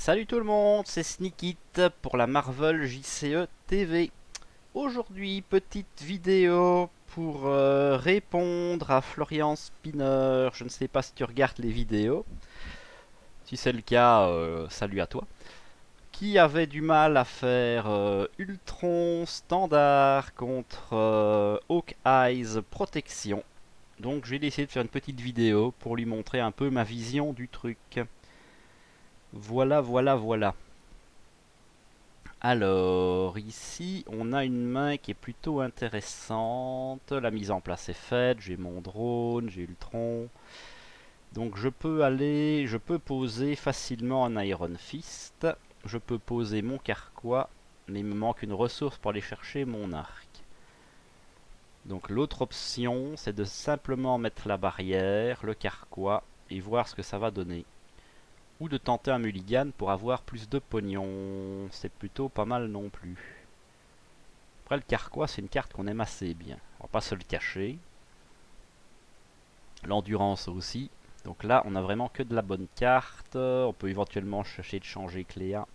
Salut tout le monde, c'est Sneakit pour la Marvel JCE TV. Aujourd'hui, petite vidéo pour répondre à Florian Spinner. Je ne sais pas si tu regardes les vidéos. Si c'est le cas, salut à toi. Qui avait du mal à faire Ultron standard contre Hawkeye's protection. Donc j'ai décidé de faire une petite vidéo pour lui montrer un peu ma vision du truc. Voilà, voilà, voilà. Alors, ici, on a une main qui est plutôt intéressante. La mise en place est faite. J'ai mon drone, j'ai Ultron. Donc, je peux poser facilement un Iron Fist. Je peux poser mon Carquois, mais il me manque une ressource pour aller chercher mon arc. Donc, l'autre option, c'est de simplement mettre la barrière, le Carquois, et voir ce que ça va donner. Ou de tenter un mulligan pour avoir plus de pognon. C'est plutôt pas mal non plus. Après, le Carquois, c'est une carte qu'on aime assez bien. On va pas se le cacher. L'endurance aussi. Donc là, on a vraiment que de la bonne carte. On peut éventuellement chercher de changer Cléa.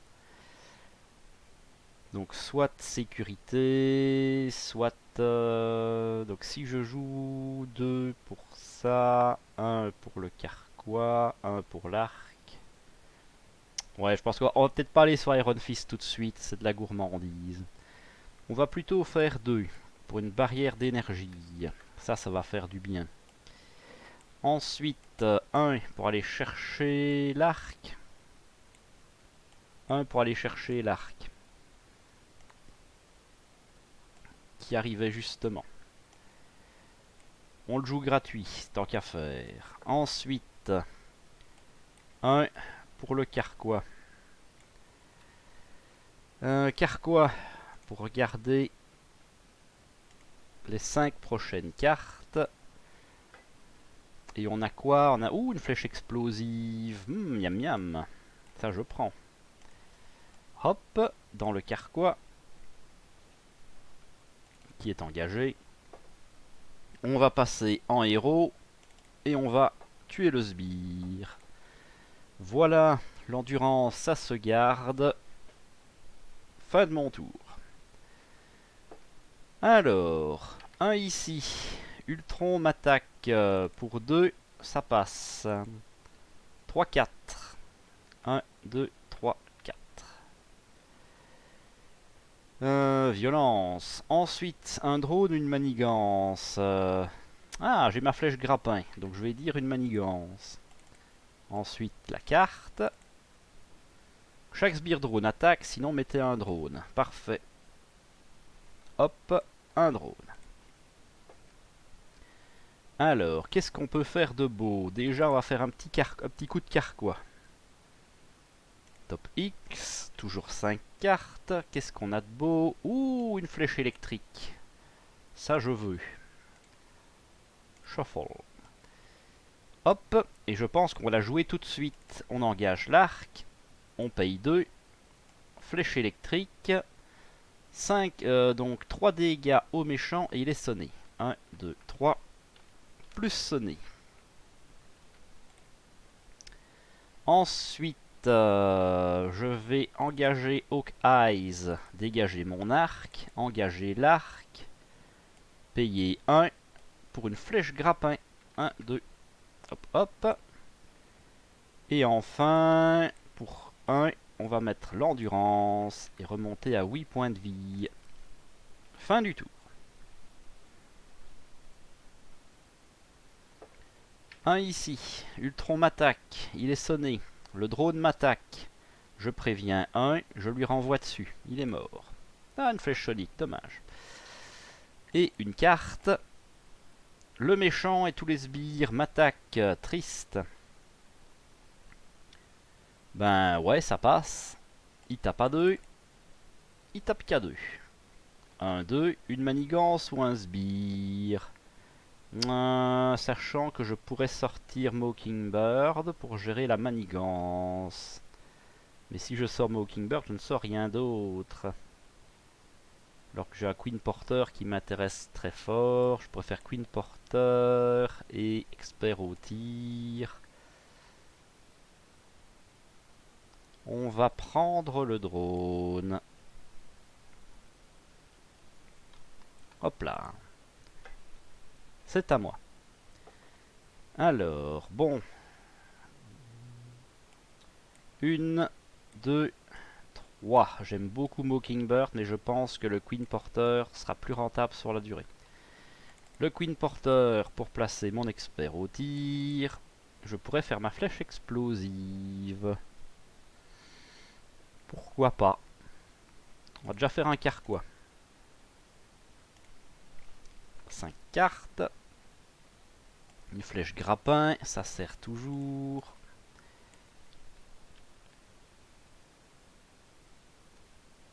Donc soit sécurité, soit... donc si je joue 2 pour ça, 1 pour le Carquois, 1 pour l'arc. Ouais, je pense qu'on va peut-être pas aller sur Iron Fist tout de suite, c'est de la gourmandise. On va plutôt faire 2 pour une barrière d'énergie. Ça va faire du bien. Ensuite, 1 pour aller chercher l'arc. 1 pour aller chercher l'arc. Qui arrivait justement. On le joue gratuit, tant qu'à faire. Ensuite, 1 pour le Carquois. Carquois pour regarder les 5 prochaines cartes. Et on a quoi? On a une flèche explosive. Miam miam. Ça je prends. Hop, dans le Carquois. Qui est engagé. On va passer en héros. Et on va tuer le sbire. Voilà, l'endurance, ça se garde. Fin de mon tour. Alors, un ici. Ultron m'attaque pour 2, ça passe. 3, 4. 1, 2, 3, 4. Violence. Ensuite, un drone, une manigance. Ah, j'ai ma flèche grappin, donc je vais dire une manigance. Ensuite, la carte. Chaque sbire drone attaque, sinon mettez un drone. Parfait. Hop, un drone. Alors, qu'est-ce qu'on peut faire de beau? Déjà, on va faire un petit coup de carquois. Top X, toujours 5 cartes. Qu'est-ce qu'on a de beau? Ouh, une flèche électrique. Ça, je veux. Shuffle. Hop, et je pense qu'on va la jouer tout de suite. On engage l'arc. On paye 2. Flèche électrique. 5, donc 3 dégâts au méchant et il est sonné. 1, 2, 3. Plus sonné. Ensuite, je vais engager Hawkeyes, dégager mon arc, engager l'arc, payer 1 pour une flèche grappin. 1, 2, hop, hop. Et enfin, pour 1, on va mettre l'endurance et remonter à 8 points de vie. Fin du tour. Un ici, Ultron m'attaque, il est sonné. Le drone m'attaque. Je préviens 1, je lui renvoie dessus. Il est mort. Ah, une flèche sonique, dommage. Et une carte. Le méchant et tous les sbires m'attaquent. Triste. Ben ouais, ça passe. Il tape à 2. Il tape qu'à 2. 1, 2, une manigance ou un sbire. Sachant que je pourrais sortir Mockingbird pour gérer la manigance. Mais si je sors Mockingbird, je ne sors rien d'autre. Alors que j'ai un Queen Porter qui m'intéresse très fort. Je préfère Queen Porter et Expert au tir. On va prendre le drone. Hop là. C'est à moi. Alors, bon. 1, 2, 3. J'aime beaucoup Mockingbird, mais je pense que le Queen Porter sera plus rentable sur la durée. Le Queen Porter pour placer mon expert au tir. Je pourrais faire ma flèche explosive. Pourquoi pas? On va déjà faire un carquois. 5 cartes. Une flèche grappin, ça sert toujours.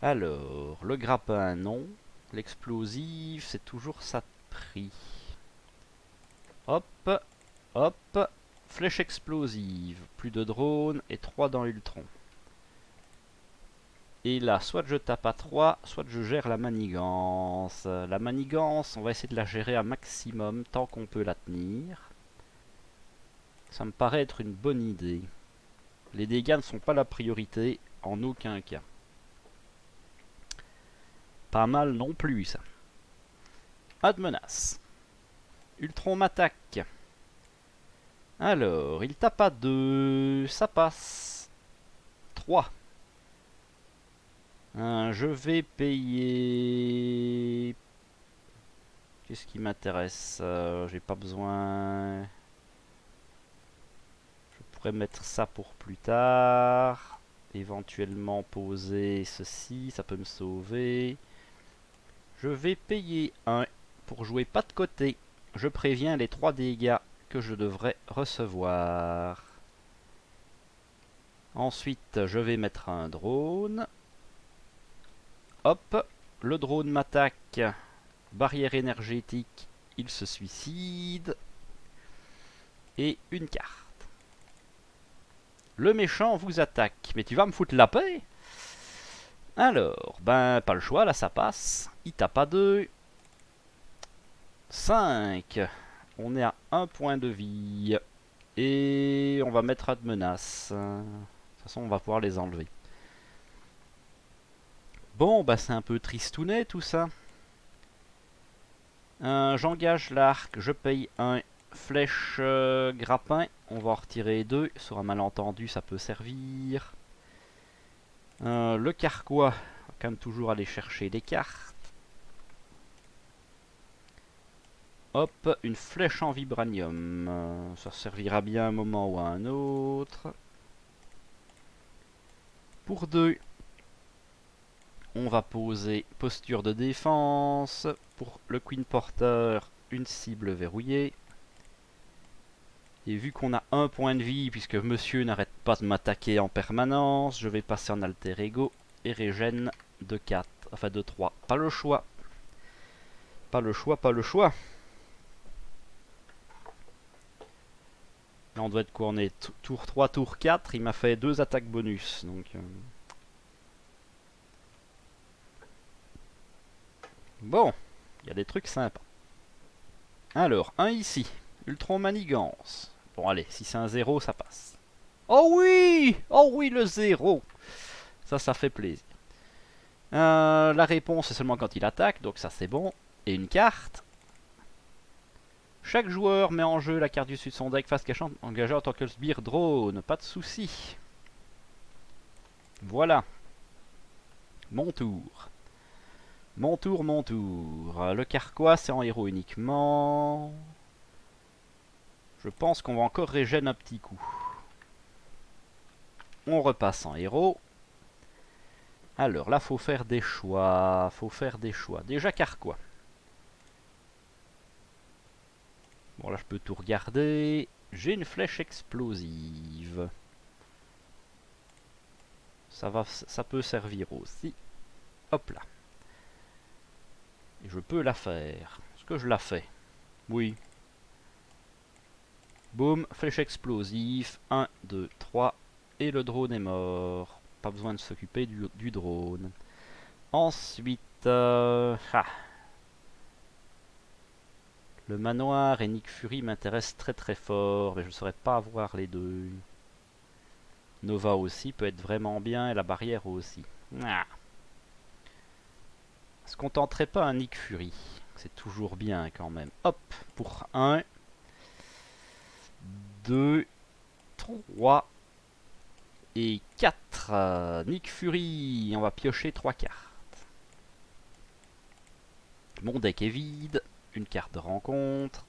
Alors, le grappin, non. L'explosif, c'est toujours ça de prix. Hop, hop. Flèche explosive. Plus de drone et 3 dans Ultron. Et là, soit je tape à 3, soit je gère la manigance. La manigance, on va essayer de la gérer à maximum tant qu'on peut la tenir. Ça me paraît être une bonne idée. Les dégâts ne sont pas la priorité en aucun cas. Pas mal non plus ça. Pas de menace. Ultron m'attaque. Alors, il tape à 2, ça passe. 3. Je vais payer... Qu'est-ce qui m'intéresse? J'ai pas besoin... Je pourrais mettre ça pour plus tard. Éventuellement poser ceci, ça peut me sauver. Je vais payer 1 pour jouer pas de côté. Je préviens les 3 dégâts que je devrais recevoir. Ensuite, je vais mettre un drone. Hop, le drone m'attaque. Barrière énergétique, il se suicide. Et une carte. Le méchant vous attaque. Mais tu vas me foutre la paix? Alors, ben, pas le choix, là ça passe. Il tape à 2. 5. On est à 1 point de vie. Et on va mettre à de menace. De toute façon, on va pouvoir les enlever. Bon, bah c'est un peu tristounet tout ça. J'engage l'arc, je paye 1. Flèche grappin, on va en retirer 2. Sur un malentendu, ça peut servir. Le carquois, on va quand même toujours aller chercher des cartes. Hop, une flèche en vibranium. Ça servira bien à un moment ou à un autre. Pour 2, on va poser posture de défense. Pour le Queen Porter, une cible verrouillée. Et vu qu'on a 1 point de vie, puisque monsieur n'arrête pas de m'attaquer en permanence, je vais passer en alter ego et régène de 4, enfin de 3. Pas le choix. Pas le choix, pas le choix. Là on doit être quoi? On est tour 3, tour 4. Il m'a fait 2 attaques bonus. Donc, bon, il y a des trucs sympas. Alors, un ici. Ultron manigance. Bon allez, si c'est un 0, ça passe. Oh oui! Oh oui, le 0! Ça fait plaisir. La réponse est seulement quand il attaque, donc ça c'est bon. Et une carte. Chaque joueur met en jeu la carte du dessus de son deck face cachante engagée en tant que sbire drone. Pas de souci. Voilà. Mon tour. Mon tour, mon tour. Le carquois c'est en héros uniquement. Je pense qu'on va encore régène un petit coup. On repasse en héros. Alors là, faut faire des choix. Faut faire des choix. Déjà carquois. Bon, là, je peux tout regarder. J'ai une flèche explosive. Ça peut servir aussi. Hop là. Et je peux la faire. Est-ce que je la fais? Oui. Boum, flèche explosive. 1, 2, 3. Et le drone est mort. Pas besoin de s'occuper du drone. Ensuite... Le manoir et Nick Fury m'intéressent très très fort, mais je ne saurais pas avoir les deux. Nova aussi peut être vraiment bien et la barrière aussi. Ah. Est-ce qu'on tenterait pas un Nick Fury? C'est toujours bien quand même. Hop, pour 1, 2, 3 et 4. Nick Fury, on va piocher 3 cartes. Mon deck est vide, une carte de rencontre.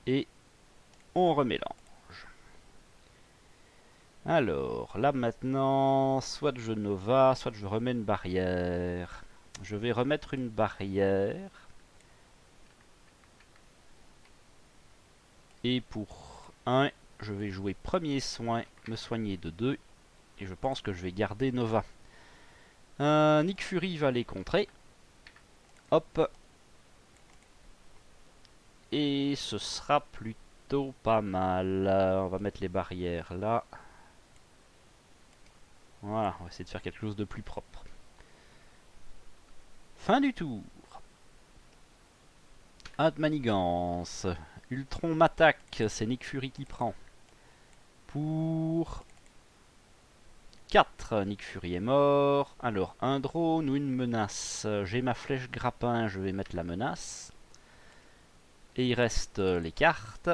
Et on remélange. Alors, là maintenant, soit je Nova, soit je remets une barrière. Je vais remettre une barrière. Et pour 1, je vais jouer premier soin, me soigner de 2. Et je pense que je vais garder Nova. Nick Fury va les contrer. Hop. Et ce sera plutôt pas mal. On va mettre les barrières là. Voilà, on va essayer de faire quelque chose de plus propre. Fin du tour. Un de manigance. Ultron m'attaque, c'est Nick Fury qui prend. Pour 4, Nick Fury est mort. Alors, un drone ou une menace. J'ai ma flèche grappin, je vais mettre la menace. Et il reste les cartes.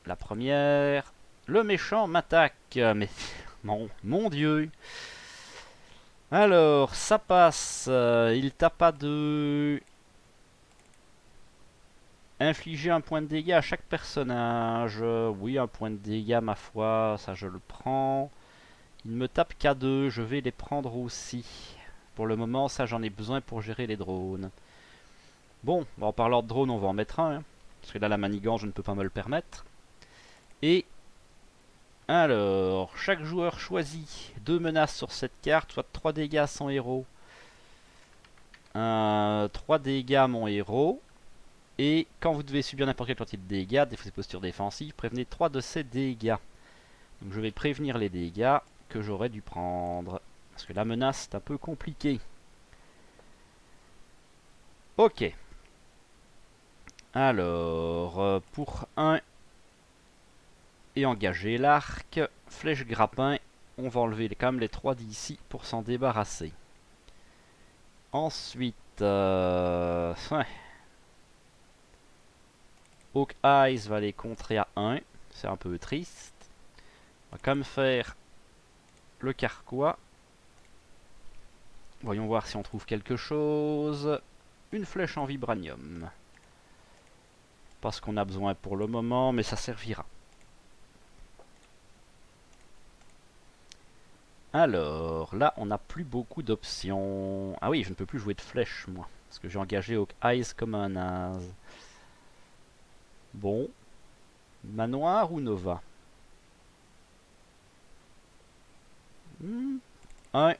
La première. Le méchant m'attaque. Mais mon Dieu. Alors, ça passe. Il tape à 2. Infliger un point de dégâts à chaque personnage. Oui, un point de dégâts, ma foi, ça je le prends. Il me tape K2, je vais les prendre aussi. Pour le moment, ça j'en ai besoin pour gérer les drones. Bon, en parlant de drones, on va en mettre un. Hein, parce que là, la manigance, je ne peux pas me le permettre. Et alors, chaque joueur choisit 2 menaces sur cette carte, soit 3 dégâts à son héros. 3 dégâts à mon héros. Et quand vous devez subir n'importe quelle quantité de dégâts, des postures défensives, prévenez 3 de ces dégâts. Donc je vais prévenir les dégâts que j'aurais dû prendre. Parce que la menace, c'est un peu compliqué. Ok. Alors, pour 1 et engager l'arc, flèche grappin, on va enlever quand même les 3 d'ici pour s'en débarrasser. Ensuite, ouais. Hawk Eyes va les contrer à 1. C'est un peu triste. On va quand même faire le carquois. Voyons voir si on trouve quelque chose. Une flèche en vibranium. Pas ce qu'on a besoin pour le moment, mais ça servira. Alors, là, on n'a plus beaucoup d'options. Ah oui, je ne peux plus jouer de flèche, moi. Parce que j'ai engagé Hawk Eyes comme un naze. Bon. Manoir ou Nova? 1,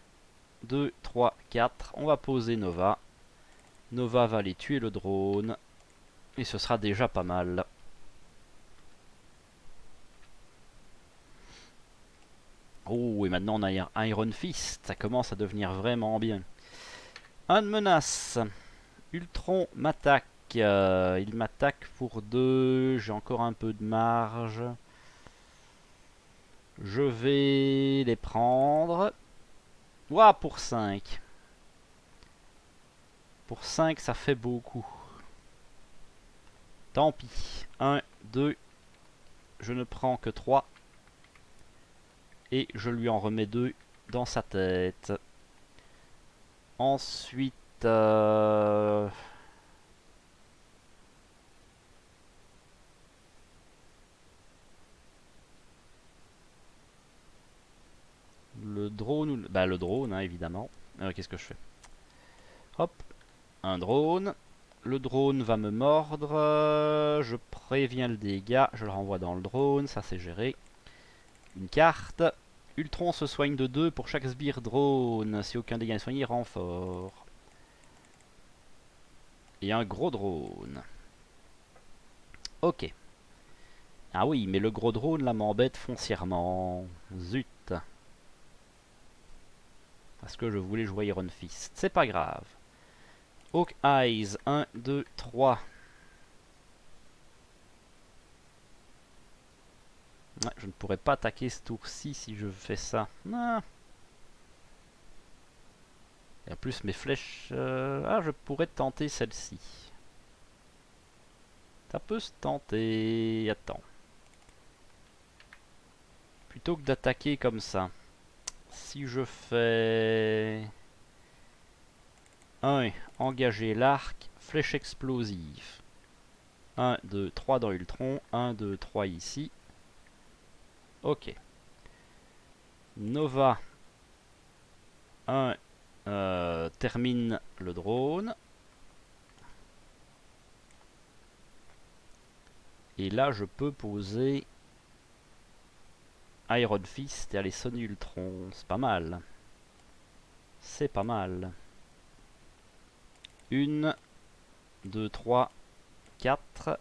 2, 3, 4. On va poser Nova. Nova va aller tuer le drone. Et ce sera déjà pas mal. Oh, et maintenant on a un Iron Fist. Ça commence à devenir vraiment bien. Un de menace. Ultron m'attaque. Il m'attaque pour 2. J'ai encore un peu de marge. Je vais les prendre. Ouah, pour 5. Pour 5, ça fait beaucoup. Tant pis. 1, 2. Je ne prends que 3. Et je lui en remets 2 dans sa tête. Ensuite... le drone... Bah le drone, hein, évidemment. Qu'est-ce que je fais? Hop. Un drone. Le drone va me mordre. Je préviens le dégât. Je le renvoie dans le drone. Ça, c'est géré. Une carte. Ultron se soigne de 2 pour chaque sbire drone. Si aucun dégât n'est soigné, renfort. Et un gros drone. Ok. Ah oui, mais le gros drone là m'embête foncièrement. Zut. Parce que je voulais jouer Iron Fist. C'est pas grave. Hawk Eyes. 1, 2, 3. Ouais, je ne pourrais pas attaquer ce tour-ci si je fais ça. Ah. Et en plus mes flèches... Ah, je pourrais tenter celle-ci. Ça peut se tenter... Attends. Plutôt que d'attaquer comme ça. Si je fais... 1. Engager l'arc. Flèche explosive. 1, 2, 3 dans Ultron. 1, 2, 3 ici. Ok. Nova. 1. Termine le drone. Et là, je peux poser Iron Fist et aller sonner Ultron. C'est pas mal. C'est pas mal. 1, 2, 3, 4.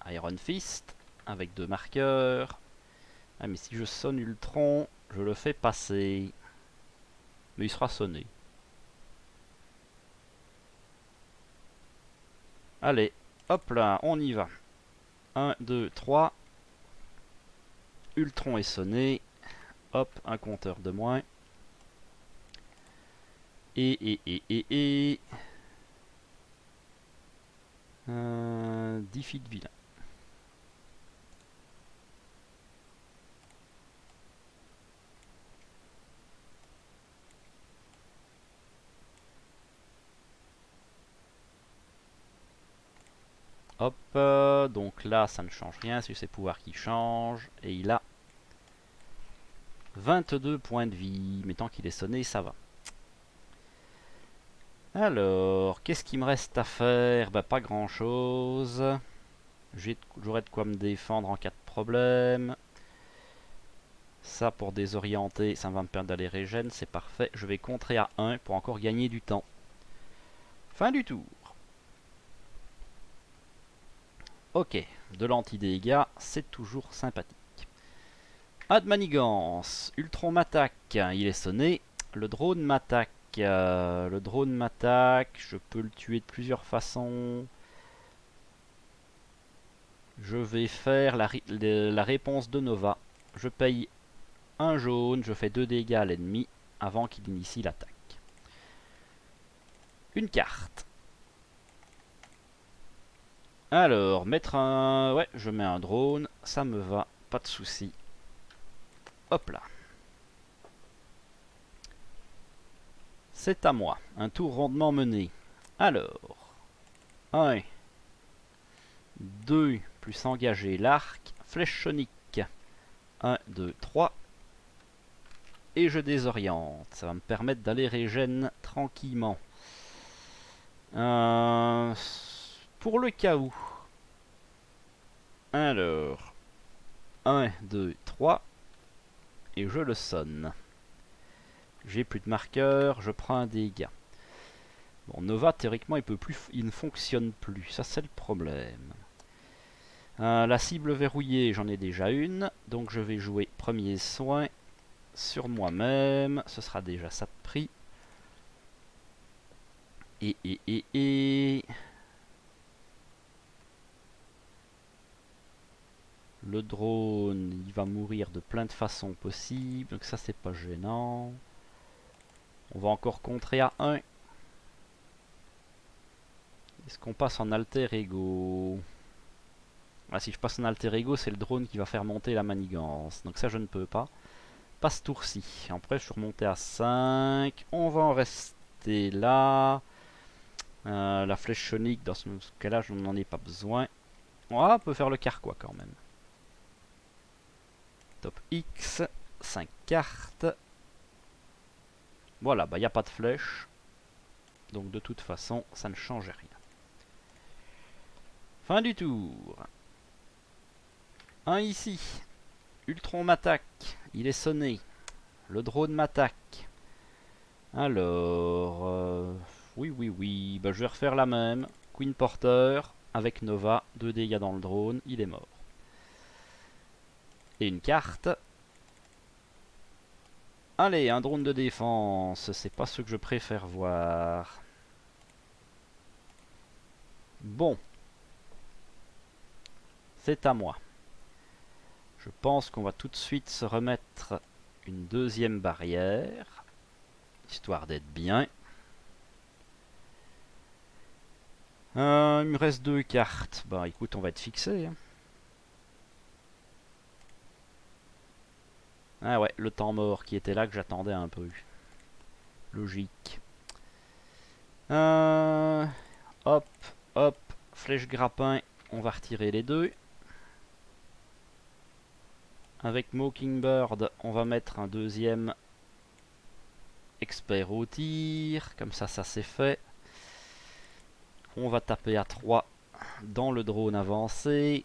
Iron Fist. Avec 2 marqueurs. Ah, mais si je sonne Ultron, je le fais passer. Mais il sera sonné. Allez, hop là, on y va. 1, 2, 3. Ultron est sonné. Hop, un compteur de moins. Et. 10 feet vilain. Hop, donc là ça ne change rien, c'est ses pouvoirs qui changent. Et il a 22 points de vie. Mais tant qu'il est sonné, ça va. Alors, qu'est-ce qu'il me reste à faire? Bah pas grand chose. J'aurai de quoi me défendre en cas de problème. Ça pour désorienter, ça va me permettre d'aller régène, c'est parfait. Je vais contrer à 1 pour encore gagner du temps. Fin du tour. Ok, de l'anti-dégâts, c'est toujours sympathique. Ad manigance, Ultron m'attaque, il est sonné. Le drone m'attaque. Je peux le tuer de plusieurs façons. Je vais faire la réponse de Nova. Je paye un jaune, je fais 2 dégâts à l'ennemi avant qu'il initie l'attaque. Une carte. Alors, mettre un... Ouais, je mets un drone, ça me va, pas de souci. Hop là. C'est à moi. Un tour rondement mené. Alors, 1, 2, plus engager l'arc, flèche sonique. 1, 2, 3. Et je désoriente. Ça va me permettre d'aller régène tranquillement. Pour le cas où. Alors, 1, 2, 3. Et je le sonne. J'ai plus de marqueur, je prends un dégât. Bon, Nova, théoriquement, il ne fonctionne plus. Ça, c'est le problème. La cible verrouillée, j'en ai déjà une. Donc, je vais jouer premier soin sur moi-même. Ce sera déjà ça de prix. Et... Le drone, il va mourir de plein de façons possibles. Donc, ça, c'est pas gênant. On va encore contrer à 1. Est-ce qu'on passe en alter ego? Ah, si je passe en alter ego, c'est le drone qui va faire monter la manigance. Donc ça, je ne peux pas. Pas ce tour-ci. Après, je suis remonté à 5. On va en rester là. La flèche sonique, dans ce cas-là, je n'en ai pas besoin. On peut faire le carquois quand même. Top X. 5 cartes. Voilà, bah il n'y a pas de flèche. Donc de toute façon, ça ne change rien. Fin du tour. Un ici. Ultron m'attaque. Il est sonné. Le drone m'attaque. Alors... oui. Bah, je vais refaire la même. Queen Porter avec Nova. 2 dégâts dans le drone. Il est mort. Et une carte. Allez, un drone de défense. C'est pas ce que je préfère voir. Bon. C'est à moi. Je pense qu'on va tout de suite se remettre une deuxième barrière, histoire d'être bien. Il me reste 2 cartes. Bah écoute, on va être fixé. Hein. Ah ouais, le temps mort qui était là que j'attendais un peu. Logique. Hop, hop, flèche grappin, on va retirer les 2. Avec Mockingbird, on va mettre un deuxième expert au tir. Comme ça c'est fait. On va taper à 3 dans le drone avancé.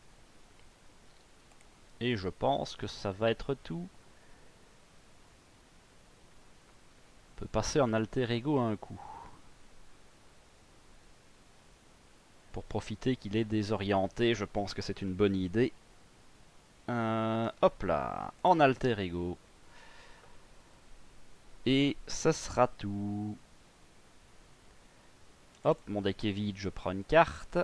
Et je pense que ça va être tout. On peut passer en alter ego un coup. Pour profiter qu'il est désorienté, je pense que c'est une bonne idée. Hop là, en alter ego. Et ça sera tout. Hop, mon deck est vide, je prends une carte.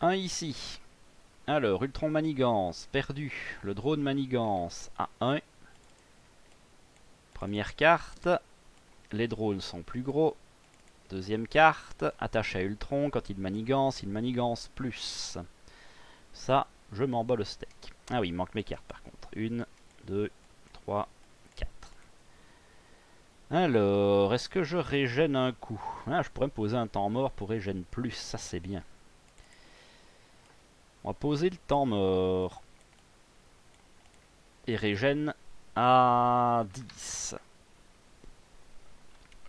Un ici. Alors, Ultron Manigance, perdu. Le drone Manigance à 1. Première carte. Les drones sont plus gros. Deuxième carte. Attaché à Ultron, quand il manigance plus. Ça, je m'en bats le steak. Ah oui, il manque mes cartes par contre. 1, 2, 3, 4. Alors, est-ce que je régène un coup? Ah, je pourrais me poser un temps mort pour régène plus, ça c'est bien. On va poser le temps mort. Et régène à 10.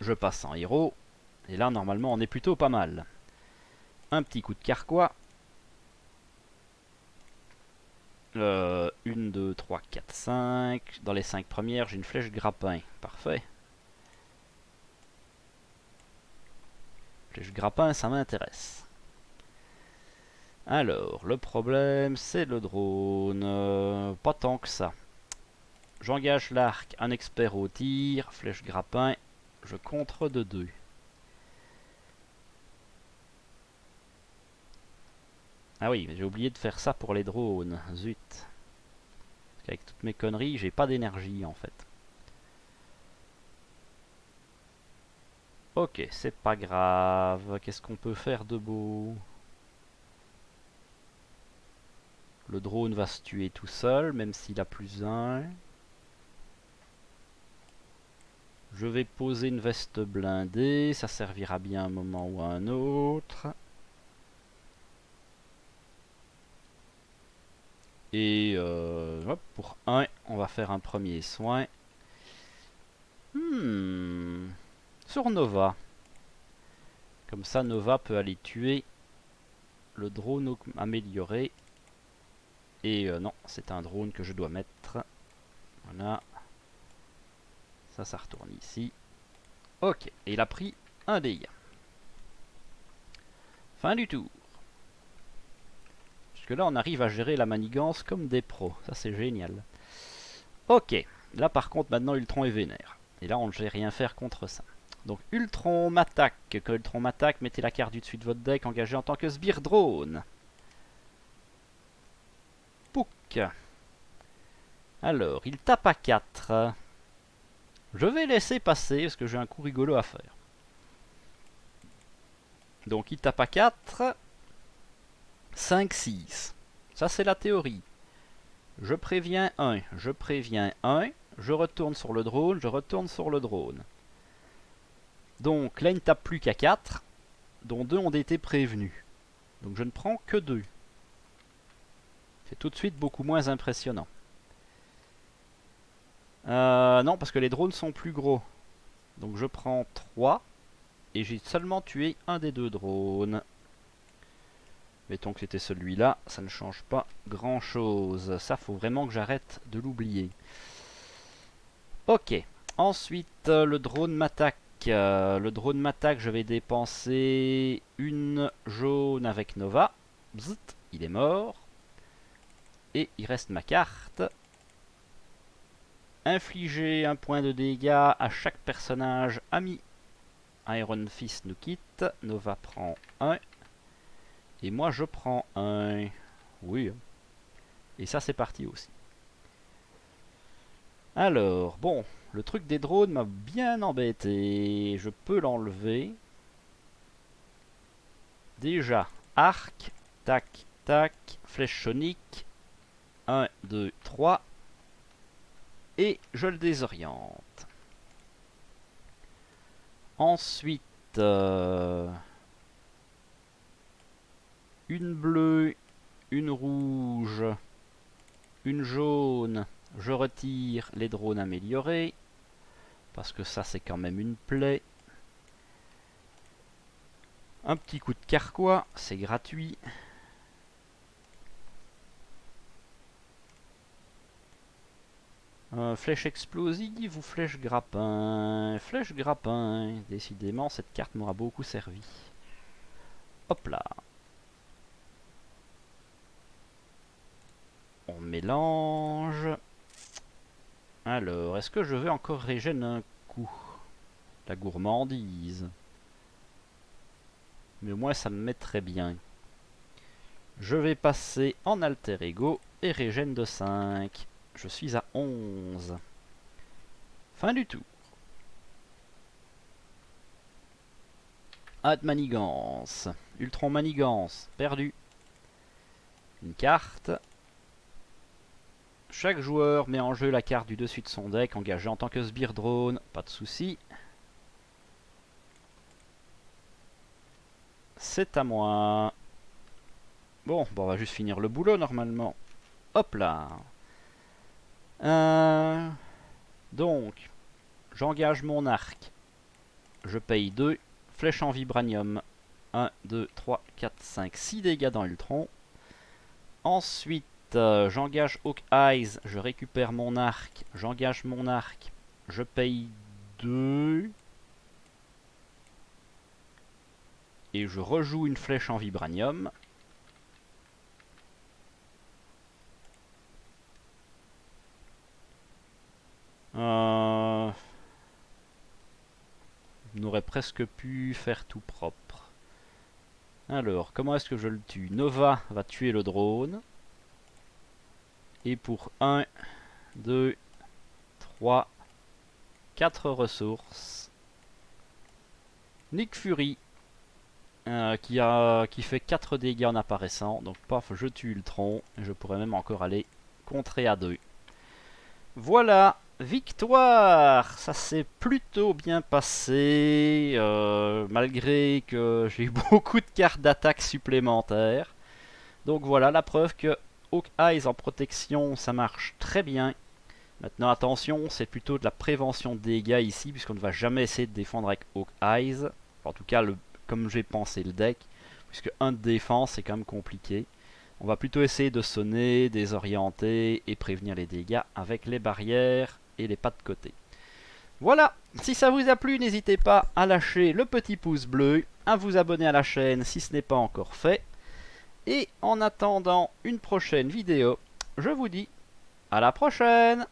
Je passe en héros. Et là, normalement, on est plutôt pas mal. Un petit coup de carquois. 1, 2, 3, 4, 5. Dans les 5 premières, j'ai une flèche grappin. Parfait. Flèche grappin, ça m'intéresse. Alors, le problème, c'est le drone. Pas tant que ça. J'engage l'arc, un expert au tir, flèche grappin. Je contre de 2. Ah oui, mais j'ai oublié de faire ça pour les drones. Zut. Parce qu'avec toutes mes conneries, j'ai pas d'énergie en fait. Ok, c'est pas grave. Qu'est-ce qu'on peut faire de beau? Le drone va se tuer tout seul, même s'il a plus 1. Je vais poser une veste blindée. Ça servira bien un moment ou à un autre. Et hop, pour 1, on va faire un premier soin. Sur Nova. Comme ça, Nova peut aller tuer le drone amélioré. Et non, c'est un drone que je dois mettre. Voilà. Ça retourne ici. Ok, et il a pris un dégât. Fin du tour. Jusque là, on arrive à gérer la manigance comme des pros. Ça, c'est génial. Ok, là par contre, maintenant, Ultron est vénère. Et là, on ne sait rien faire contre ça. Donc, Ultron m'attaque. Quand Ultron m'attaque, mettez la carte du dessus de votre deck engagée en tant que sbire drone. Pouk. Alors, il tape à 4. Je vais laisser passer parce que j'ai un coup rigolo à faire. Donc, il tape à 4. 5, 6. Ça, c'est la théorie. Je préviens 1, je préviens 1, je retourne sur le drone, je retourne sur le drone. Donc là, il ne tape plus qu'à 4, dont 2 ont été prévenus. Donc je ne prends que 2. C'est tout de suite beaucoup moins impressionnant. Non, parce que les drones sont plus gros. Donc je prends 3, et j'ai seulement tué un des 2 drones. Mettons que c'était celui-là, ça ne change pas grand-chose. Ça, faut vraiment que j'arrête de l'oublier. Ok, ensuite le drone m'attaque. Le drone m'attaque, je vais dépenser une jaune avec Nova. Bzzt, il est mort. Et il reste ma carte. Infliger un point de dégâts à chaque personnage ami. Iron Fist nous quitte. Nova prend 1. Et moi je prends un... Oui. Et ça c'est parti aussi. Alors, bon, le truc des drones m'a bien embêté. Je peux l'enlever. Déjà, arc, tac, tac, flèche sonique. 1, 2, 3. Et je le désoriente. Ensuite, une bleue, une rouge, une jaune. Je retire les drones améliorés. Parce que ça, c'est quand même une plaie. Un petit coup de carquois, c'est gratuit. Flèche explosive ou flèche grappin? Flèche grappin. Décidément, cette carte m'aura beaucoup servi. Hop là. On mélange. Alors, est-ce que je vais encore régène un coup? La gourmandise. Mais au moins, ça me met très bien. Je vais passer en alter ego et régène de 5. Je suis à 11. Fin du tour. Hâte manigance. Ultron manigance. Perdu. Une carte. Chaque joueur met en jeu la carte du dessus de son deck engagé en tant que sbire drone. Pas de souci. C'est à moi. Bon, on va juste finir le boulot normalement. Hop là. Donc, j'engage mon arc. Je paye 2. Flèche en vibranium. 1, 2, 3, 4, 5, 6 dégâts dans Ultron. Ensuite, j'engage Hawk Eyes. Je récupère mon arc. J'engage mon arc. Je paye 2. Et je rejoue une flèche en vibranium. On aurait presque pu faire tout propre. Alors, comment est-ce que je le tue? Nova va tuer le drone. Et pour 1, 2, 3, 4 ressources. Nick Fury. Qui fait 4 dégâts en apparaissant. Donc paf, je tue Ultron. Je pourrais même encore aller contrer à 2. Voilà, victoire. Ça s'est plutôt bien passé. Malgré que j'ai eu beaucoup de cartes d'attaque supplémentaires. Donc voilà, la preuve que Hawk Eyes en protection, ça marche très bien. Maintenant attention, c'est plutôt de la prévention de dégâts ici, puisqu'on ne va jamais essayer de défendre avec Hawk Eyes. En tout cas, comme j'ai pensé le deck, puisque 1 de défense c'est quand même compliqué. On va plutôt essayer de sonner, désorienter et prévenir les dégâts avec les barrières et les pas de côté. Voilà, si ça vous a plu, n'hésitez pas à lâcher le petit pouce bleu, à vous abonner à la chaîne si ce n'est pas encore fait. Et en attendant une prochaine vidéo, je vous dis à la prochaine!